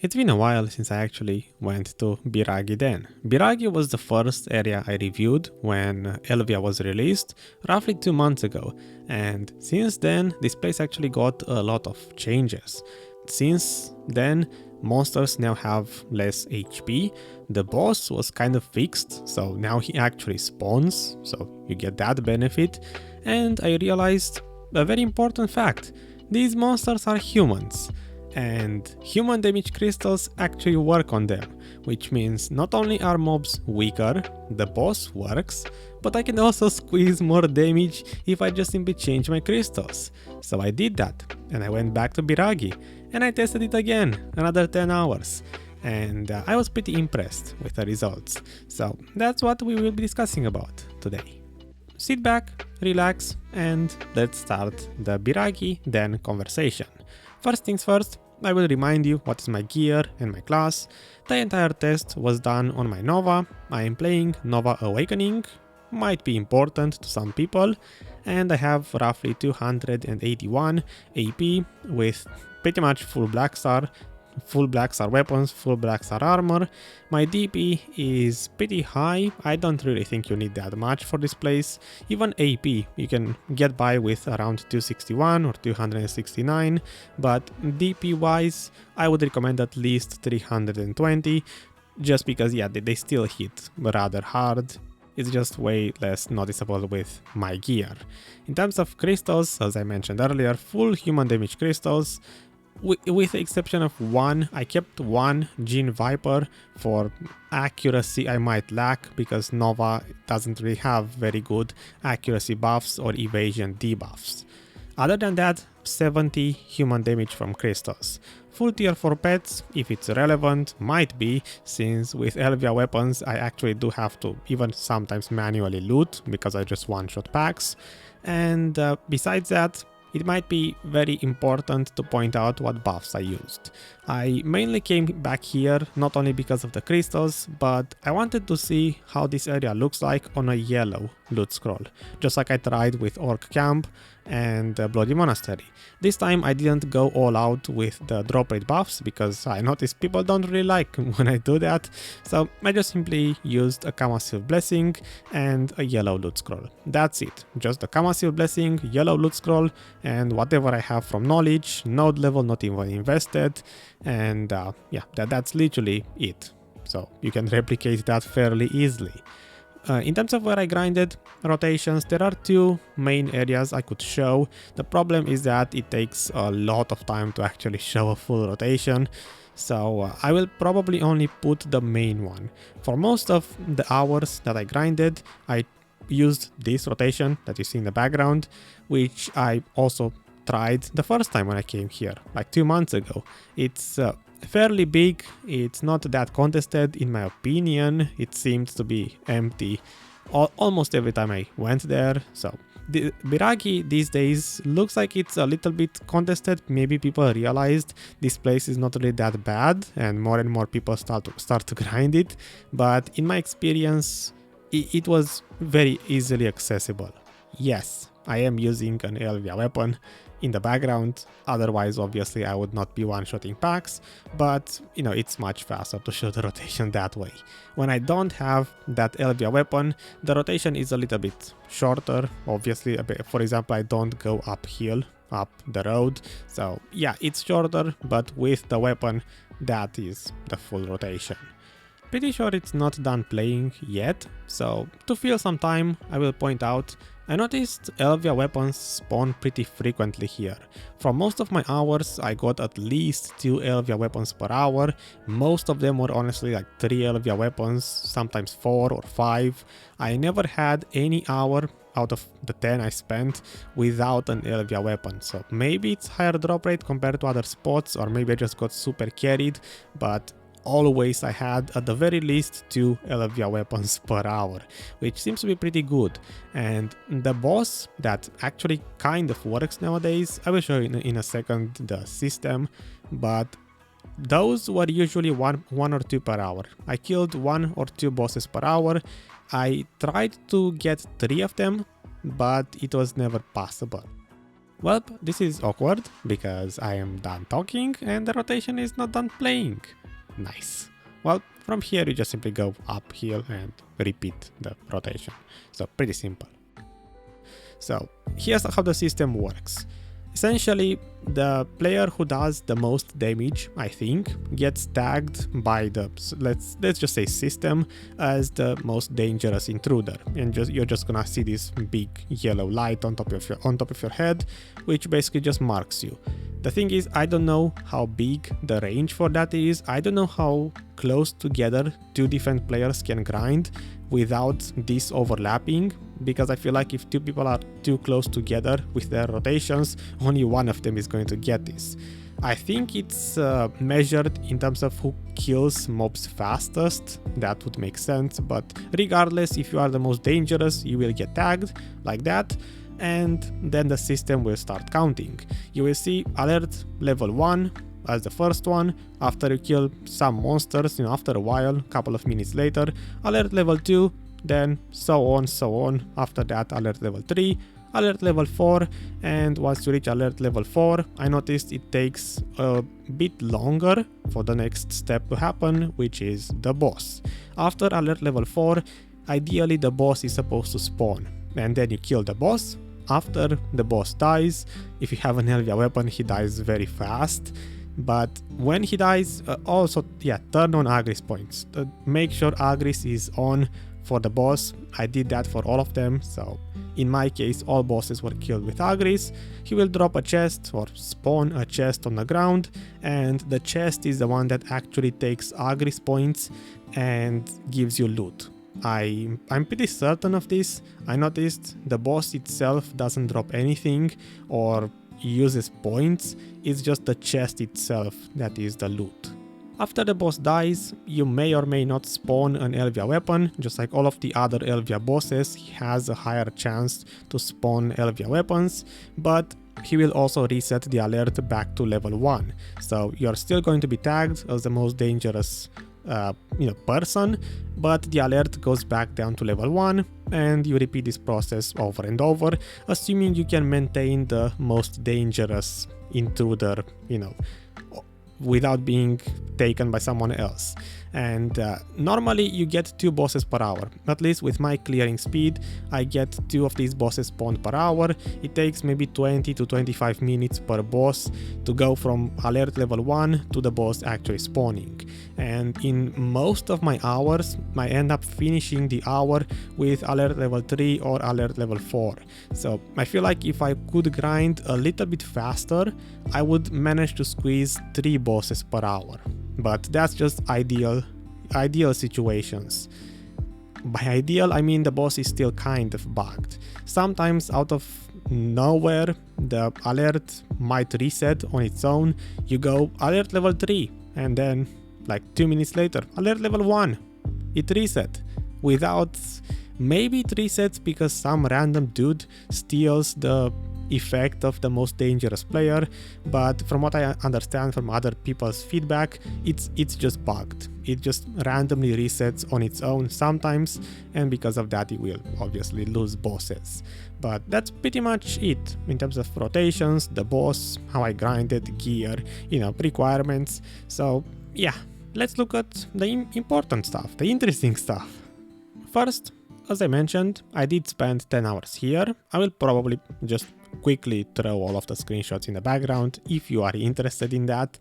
It's been a while since I actually went to Biraghi Den. Biraghi was the first area I reviewed when Elvia was released, roughly 2 months ago, and since then this place actually got a lot of changes. Since then, monsters now have less HP, the boss was kind of fixed, so now he actually spawns, so you get that benefit, and I realized a very important fact: these monsters are humans. And human damage crystals actually work on them, which means not only are mobs weaker, the boss works, but I can also squeeze more damage if I just simply change my crystals. So I did that, and I went back to Biraghi, and I tested it again, another 10 hours. And I was pretty impressed with the results. So that's what we will be discussing about today. Sit back, relax, and let's start the Biraghi Den conversation. First things first, I will remind you what is my gear and my class. The entire test was done on my Nova. I am playing Nova Awakening, might be important to some people, and I have roughly 281 AP with pretty much full Black Star weapons, full Black Star armor. My DP is pretty high. I don't really think you need that much for this place. Even AP you can get by with around 261 or 269, but DP wise I would recommend at least 320, just because yeah, they still hit rather hard. It's just way less noticeable with my gear. In terms of crystals, as I mentioned earlier, full human damage crystals. With the exception of one, I kept one Gene Viper. For accuracy I might lack, because Nova doesn't really have very good accuracy buffs or evasion debuffs. Other than that, 70 human damage from crystals. Full tier 4 pets, if it's relevant, might be, since with Elvia weapons I actually do have to even sometimes manually loot, because I just one-shot packs. And besides that, it might be very important to point out what buffs I used. I mainly came back here not only because of the crystals, but I wanted to see how this area looks like on a yellow loot scroll, just like I tried with Orc Camp and Bloody Monastery. This time I didn't go all out with the drop rate buffs, because I noticed people don't really like when I do that, so I just simply used a Kamasil Blessing and a yellow loot scroll. That's it, just a Kamasil Blessing, yellow loot scroll, and whatever I have from knowledge, node level not even invested, and yeah, that's literally it. So you can replicate that fairly easily. In terms of where I grinded rotations, there are two main areas I could show. The problem is that it takes a lot of time to actually show a full rotation, so I will probably only put the main one. For most of the hours that I grinded, I used this rotation that you see in the background, which I also tried the first time when I came here, like 2 months ago. It's fairly big, it's not that contested in my opinion, it seemed to be empty almost every time I went there. So the Biraghi these days looks like it's a little bit contested. Maybe people realized this place is not really that bad and more people start to grind it, but in my experience it was very easily accessible. Yes, I am using an Elvia weapon in the background, otherwise obviously I would not be one-shotting packs, but you know, it's much faster to shoot the rotation that way. When I don't have that Elvia weapon, the rotation is a little bit shorter, obviously. For example, I don't go uphill, up the road, so yeah, it's shorter, but with the weapon, that is the full rotation. Pretty sure it's not done playing yet, so to fill some time, I will point out I noticed Elvia weapons spawn pretty frequently here. For most of my hours I got at least 2 Elvia weapons per hour. Most of them were honestly like 3 Elvia weapons, sometimes 4 or 5. I never had any hour out of the 10 I spent without an Elvia weapon, so maybe it's higher drop rate compared to other spots, or maybe I just got super carried, but always I had at the very least 2 Elvia weapons per hour, which seems to be pretty good. And the boss that actually kind of works nowadays, I will show you in a second the system, but those were usually one or 2 per hour. I killed 1 or 2 bosses per hour. I tried to get 3 of them, but it was never possible. Well, this is awkward because I am done talking and the rotation is not done playing. Nice. Well, from here you just simply go uphill and repeat the rotation. So pretty simple. So here's how the system works. Essentially, the player who does the most damage, I think, gets tagged by the, let's just say, system as the most dangerous intruder, and you're just gonna see this big yellow light on top of your head, which basically just marks you. The thing is, I don't know how big the range for that is. I don't know how close together two different players can grind without this overlapping, because I feel like if two people are too close together with their rotations, only one of them is going to get this. I think it's measured in terms of who kills mobs fastest. That would make sense, but regardless, if you are the most dangerous, you will get tagged like that, and then the system will start counting. You will see alert level 1 as the first one. After you kill some monsters, after a while, a couple of minutes later, alert level 2, then so on. After that, alert level 3, alert level 4, and once you reach alert level 4, I noticed it takes a bit longer for the next step to happen, which is the boss. After alert level 4, ideally the boss is supposed to spawn, and then you kill the boss. After the boss dies, if you have an Elvia weapon, he dies very fast. But when he dies, also, turn on Agris points. Make sure Agris is on for the boss. I did that for all of them, so in my case all bosses were killed with Agris. He will drop a chest or spawn a chest on the ground, and the chest is the one that actually takes Agris points and gives you loot. I'm pretty certain of this. I noticed the boss itself doesn't drop anything or uses points, it's just the chest itself that is the loot. After the boss dies, you may or may not spawn an Elvia weapon. Just like all of the other Elvia bosses, he has a higher chance to spawn Elvia weapons, but he will also reset the alert back to level 1. So you're still going to be tagged as the most dangerous person, but the alert goes back down to level 1, and you repeat this process over and over, assuming you can maintain the most dangerous intruder, without being taken by someone else. And normally you get 2 bosses per hour. At least with my clearing speed, I get 2 of these bosses spawned per hour. It takes maybe 20 to 25 minutes per boss to go from alert level 1 to the boss actually spawning. And in most of my hours, I end up finishing the hour with alert level 3 or alert level 4. So I feel like if I could grind a little bit faster, I would manage to squeeze 3 bosses per hour. But that's just ideal situations. By ideal, I mean the boss is still kind of bugged. Sometimes out of nowhere, the alert might reset on its own. You go alert level 3, and then like 2 minutes later, alert level 1. It reset without, maybe it resets because some random dude steals the effect of the most dangerous player, but from what I understand from other people's feedback, it's just bugged. It just randomly resets on its own sometimes, and because of that it will obviously lose bosses. But that's pretty much it in terms of rotations, the boss, how I grinded, gear, requirements. So yeah, let's look at the important stuff, the interesting stuff. First, as I mentioned, I did spend 10 hours here. I will probably just quickly throw all of the screenshots in the background if you are interested in that.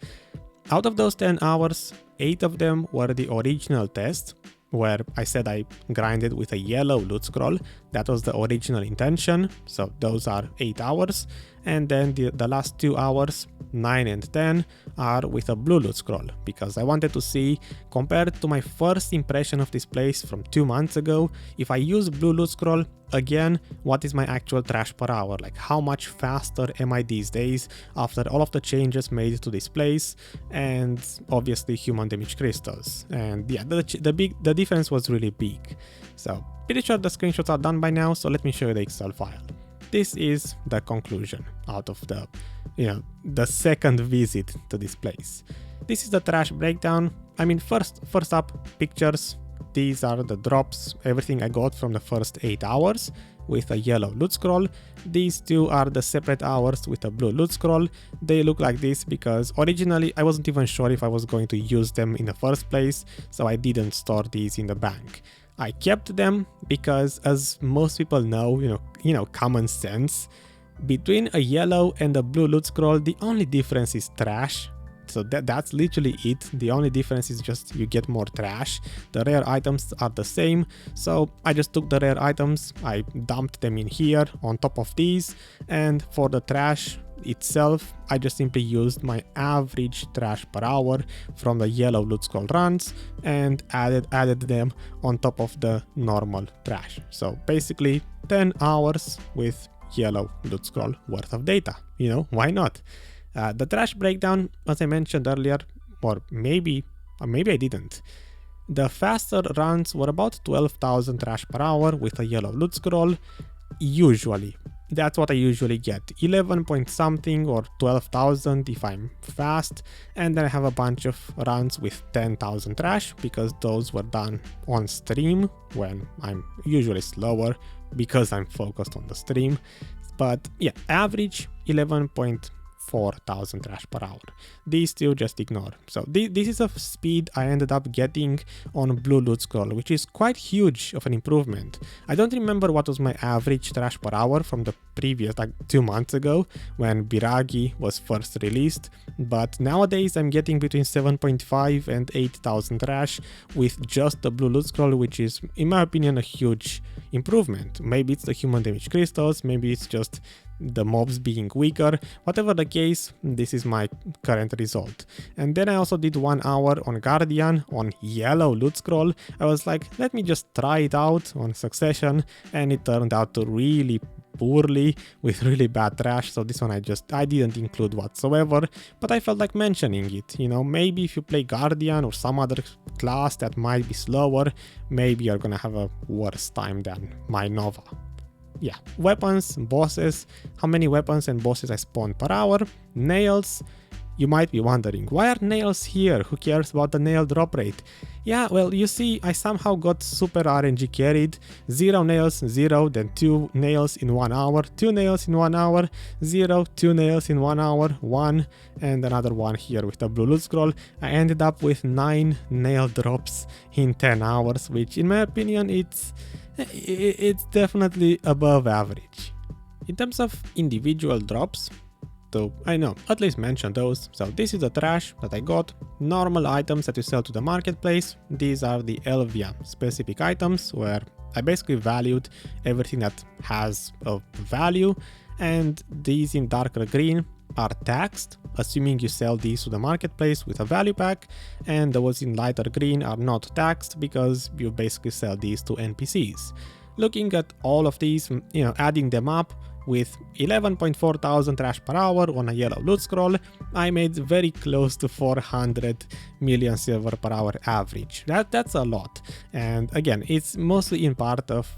Out of those 10 hours, 8 of them were the original test, where I said I grinded with a yellow loot scroll. That was the original intention, so those are 8 hours. And then the last 2 hours, 9 and 10, are with a blue loot scroll, because I wanted to see, compared to my first impression of this place from 2 months ago, if I use blue loot scroll again, what is my actual trash per hour? Like, how much faster am I these days after all of the changes made to this place, and obviously human damage crystals. And yeah, the difference was really big. So pretty sure the screenshots are done by now, so let me show you the Excel file. This is the conclusion out of the second visit to this place. This is the trash breakdown. I mean, first up, pictures. These are the drops, everything I got from the first 8 hours. with a yellow loot scroll. These two are the separate hours with a blue loot scroll. They look like this because originally I wasn't even sure if I was going to use them in the first place, so I didn't store these in the bank. I kept them because, as most people know, you know, common sense, between a yellow and a blue loot scroll, the only difference is trash. So that's literally it. The only difference is just you get more trash. The rare items are the same. So I just took the rare items, I dumped them in here on top of these, and for the trash itself, I just simply used my average trash per hour from the yellow loot scroll runs and added them on top of the normal trash. So basically 10 hours with yellow loot scroll worth of data. You know, why not? The trash breakdown, as I mentioned earlier, or maybe I didn't. The faster runs were about 12,000 trash per hour with a yellow loot scroll. Usually, that's what I usually get. 11 point something or 12,000 if I'm fast, and then I have a bunch of runs with 10,000 trash because those were done on stream when I'm usually slower because I'm focused on the stream. But yeah, average 11,400 trash per hour. These two just ignore. So this is a speed I ended up getting on blue loot scroll, which is quite huge of an improvement. I don't remember what was my average trash per hour from the previous, like 2 months ago when Biraghi was first released, but nowadays I'm getting between 7.5 and 8,000 trash with just the blue loot scroll, which is, in my opinion, a huge improvement. Maybe it's the human damage crystals, maybe it's just the mobs being weaker. Whatever the case, this is my current result. And then I also did 1 hour on Guardian on yellow loot scroll. I was like, let me just try it out on Succession, and it turned out to really poorly with really bad trash. So this one I didn't include whatsoever, but I felt like mentioning it. You know, maybe if you play Guardian or some other class that might be slower, maybe you're gonna have a worse time than my Nova. Yeah, weapons, bosses, how many weapons and bosses I spawn per hour. Nails, you might be wondering, why are nails here? Who cares about the nail drop rate? Yeah, well, you see, I somehow got super RNG carried. 0 nails, 0, then 2 nails in 1 hour, 2 nails in 1 hour, 0, 2 nails in 1 hour, 1, and another 1 here with the blue loot scroll. I ended up with 9 nail drops in 10 hours, which in my opinion, it's definitely above average. In terms of individual drops, so I know, at least mention those. So this is the trash that I got, normal items that you sell to the marketplace. These are the Elvia specific items where I basically valued everything that has a value, and these in darker green are taxed, assuming you sell these to the marketplace with a value pack, and those in lighter green are not taxed because you basically sell these to NPCs. Looking at all of these, you know, adding them up, with 11,400 trash per hour on a yellow loot scroll, I made very close to 400 million silver per hour average. That's a lot. And again, it's mostly in part of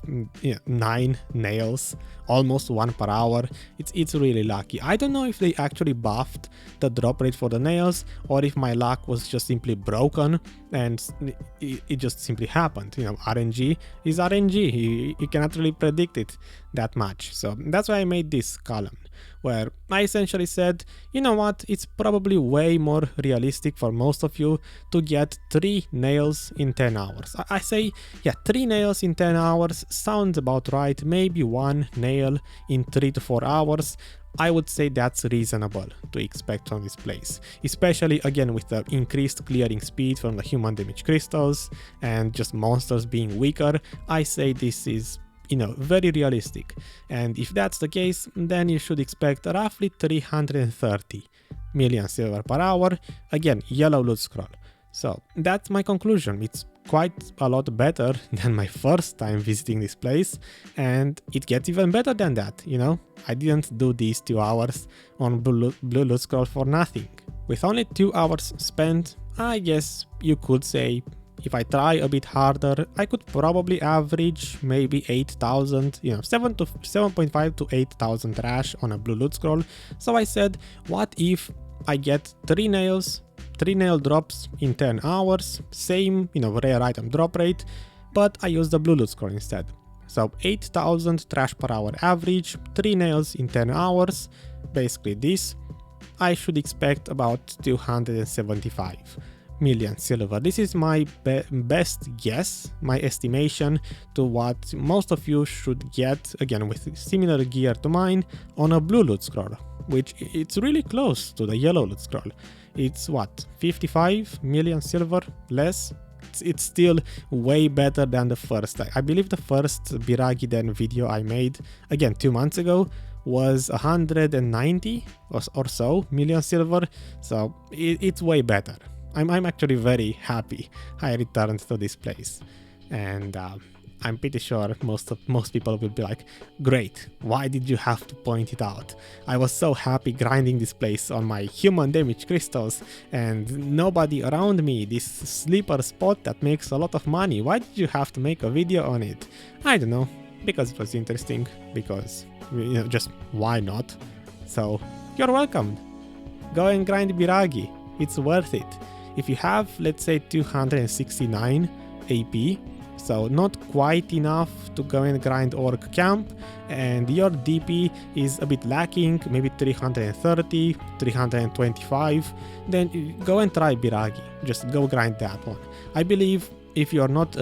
9 nails, almost 1 per hour. It's really lucky. I don't know if they actually buffed the drop rate for the nails or if my luck was just simply broken and it just simply happened. You know, RNG is RNG. You cannot really predict it that much. So that's why I made this column where I essentially said, you know what, it's probably way more realistic for most of you to get 3 nails in 10 hours. I say, yeah, 3 nails in 10 hours sounds about right. Maybe 1 nail in 3 to 4 hours. I would say that's reasonable to expect from this place, especially again with the increased clearing speed from the human damage crystals and just monsters being weaker. I say this is, you know, very realistic, and if that's the case, then you should expect roughly 330 million silver per hour, again yellow loot scroll. So that's my conclusion. It's quite a lot better than my first time visiting this place, and it gets even better than that. You know, I didn't do these 2 hours on blue loot scroll for nothing. With only 2 hours spent, I guess you could say, if I try a bit harder, I could probably average maybe 8,000, you know, 7.5 to 8,000 trash on a blue loot scroll. So I said, what if I get 3 nail drops in 10 hours, same, you know, rare item drop rate, but I use the blue loot scroll instead. So 8000 trash per hour average, 3 nails in 10 hours, basically this. I should expect about 275 million silver. This is my best guess, my estimation to what most of you should get, again with similar gear to mine, on a blue loot scroll, which it's really close to the yellow loot scroll. It's what, 55 million silver less? It's still way better than the first. I believe the first Biraghi Den video I made, again 2 months ago, was 190 or so million silver, so it's way better. I'm actually very happy I returned to this place, and I'm pretty sure most people will be like, great, why did you have to point it out? I was so happy grinding this place on my human damage crystals and nobody around me, this sleeper spot that makes a lot of money. Why did you have to make a video on it? I don't know, because it was interesting, because, you know, just why not? So you're welcome. Go and grind Biraghi, it's worth it. If you have, let's say, 269 AP, so not quite enough to go and grind Orc Camp, and your DP is a bit lacking, maybe 330, 325, then go and try Biraghi. Just go grind that one. I believe if you're not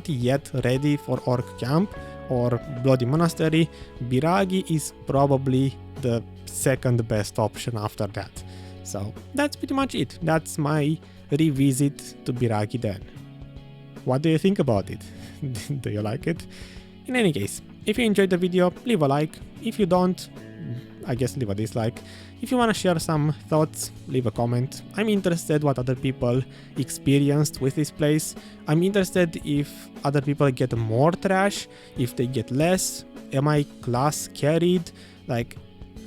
yet ready for Orc Camp or Bloody Monastery, Biraghi is probably the second best option after that. So that's pretty much it. That's my revisit to Biraghi Den. What do you think about it? Do you like it? In any case, if you enjoyed the video, leave a like. If you don't, I guess leave a dislike. If you want to share some thoughts, leave a comment. I'm interested what other people experienced with this place. I'm interested if other people get more trash, if they get less. Am I class carried? Like,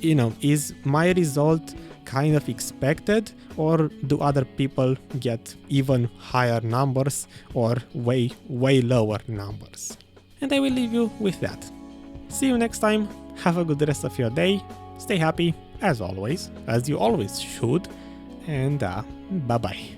you know, is my result kind of expected, or do other people get even higher numbers or way lower numbers? And I will leave you with that. See you next time, have a good rest of your day, stay happy as always, as you always should, and bye bye.